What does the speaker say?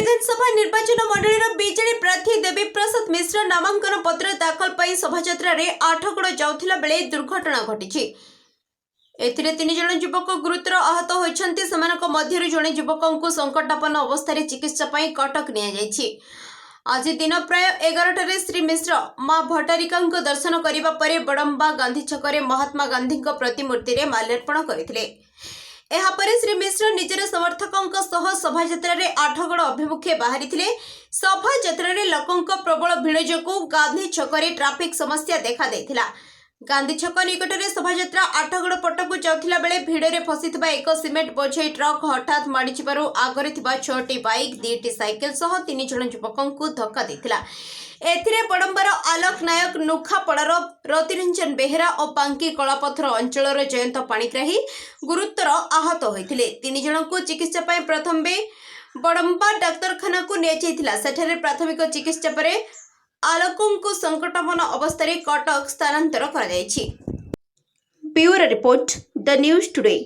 विधानसभा निर्वाचन मंडल बीजेडी प्रार्थी देवी प्रसाद मिश्र नामांकन पत्र दाखल पर शोभायात्रा आठगड़ जाउथिला बेले दुर्घटना घटी। एथिरे 3 जण युवक गुरुतर आहत होइछन्ति। सेमानक मध्यरु जणे युवकଙ୍କୁ संकटापन्न अवस्था चिकित्सा पई कटक निया जायछि। आज दिन प्राय 11 श्री मिश्र मां भट्टारिका दर्शन करने पर बड़म्बा गांधी छकरे महात्मा गांधी प्रतिमूर्ति में माल्यार्पण करथिले। एहापरे श्री मिश्र निजर समर्थकों सह शोभायात्रा आठगड़ अभिमुखे बाहरी शोभायात्रा लोकों प्रबल भिड़ जो गांधी छकरे ट्राफिक समस्या देखा देथिला। गांधी छक निकट में शोभायात्रा आठगड़ पटकू जाउथिला बेले भिड़े फसी एक सिमेंट बोझई ट्रक हठात माड़ी आगरे 6टी बाइक 2टी साइकेल सह 3 जण युवकों धक्का देथिला। एथिरे बड़म्बार आलोक नायक नुखापड़ार रतिरंजन बेहेरा और बांकी कलापथर अंचल जयंत पाणिग्राही गुरुतर आहत होइथिले। 3 जणଙ୍କୁ चिकित्सा पई प्रथम बड़म्बा डाक्तरखाना को निया सेठारे प्राथमिक चिकित्सा पर आलोकों संकटापन्न अवस्था कटक स्थानांतर करा जायछि। Bureau report the news today.